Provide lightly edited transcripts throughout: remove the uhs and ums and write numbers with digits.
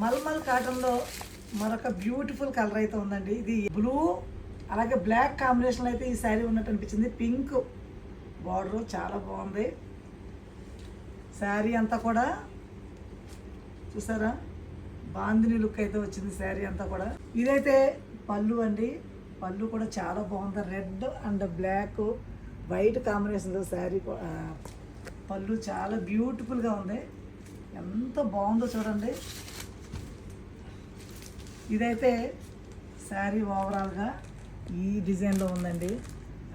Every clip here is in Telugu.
మల్మల్ కాటన్లో మరొక బ్యూటిఫుల్ కలర్ అయితే ఉందండి. ఇది బ్లూ అలాగే బ్లాక్ కాంబినేషన్లో అయితే ఈ శారీ ఉన్నట్టు అనిపించింది. పింక్ బార్డర్ చాలా బాగుంది. శారీ అంతా కూడా చూసారా, బాందిని లుక్ అయితే వచ్చింది శారీ అంతా కూడా. ఇదైతే పళ్ళు అండి. పళ్ళు కూడా చాలా బాగుంది. రెడ్ అండ్ బ్లాక్ వైట్ కాంబినేషన్లో శారీ పళ్ళు చాలా బ్యూటిఫుల్గా ఉంది. ఎంత బాగుందో చూడండి. ఇదైతే శారీ ఓవరాల్గా ఈ డిజైన్లో ఉందండి.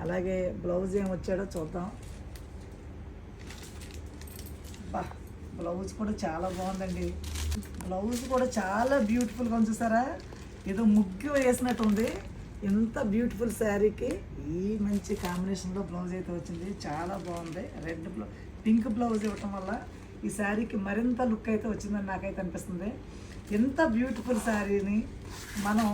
అలాగే బ్లౌజ్ ఏం వచ్చాడో చూద్దాం. బా, బ్లౌజ్ కూడా చాలా బాగుందండి. బ్లౌజ్ కూడా చాలా బ్యూటిఫుల్గా ఉంది. చూసారా, ఏదో ముగ్గు వేసినట్టు ఉంది. ఎంత బ్యూటిఫుల్ శారీకి ఈ మంచి కాంబినేషన్లో బ్లౌజ్ అయితే వచ్చింది. చాలా బాగుంది. రెడ్ పింక్ బ్లౌజ్ ఇవ్వటం వల్ల ఈ శారీకి మరింత లుక్ అయితే వచ్చిందని నాకైతే అనిపిస్తుంది. ఎంత బ్యూటిఫుల్ శారీని మనం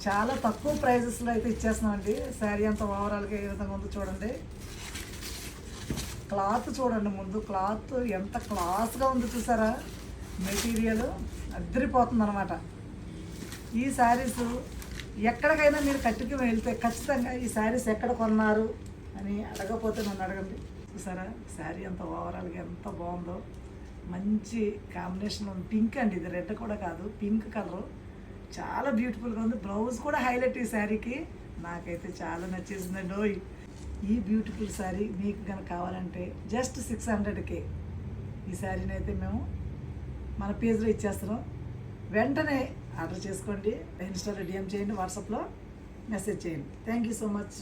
చాలా తక్కువ ప్రైజెస్లో అయితే ఇచ్చేస్తున్నామండి. శారీ అంతా ఓవరాల్గా ఏ విధంగా ఉందో చూడండి. క్లాత్ చూడండి, ముందు క్లాత్ ఎంత క్లాస్గా ఉందో చూసారా. మెటీరియల్ అద్దరిపోతుంది అనమాట. ఈ శారీస్ ఎక్కడికైనా మీరు కట్టుకు వెళ్తే ఖచ్చితంగా ఈ శారీస్ ఎక్కడ కొన్నారు అని అడగకపోతే నన్ను అడగండి. చూసారా, శారీ అంత ఓవరాల్గా ఎంత బాగుందో. మంచి కాంబినేషన్ ఉంది. పింక్ అండి, ఇది రెడ్ కూడా కాదు, పింక్ కలర్ చాలా బ్యూటిఫుల్గా ఉంది. బ్లౌజ్ కూడా హైలైట్ ఈ శారీకి. నాకైతే చాలా నచ్చేసిందండి. ఈ బ్యూటిఫుల్ శారీ మీకు కనుక కావాలంటే జస్ట్ 600కే ఈ శారీని అయితే మేము మన పేజ్లో ఇచ్చేస్తున్నాం. వెంటనే ఆర్డర్ చేసుకోండి. ఇన్స్టాలో డిఎం చేయండి, వాట్సాప్లో మెసేజ్ చేయండి. Thank you so much.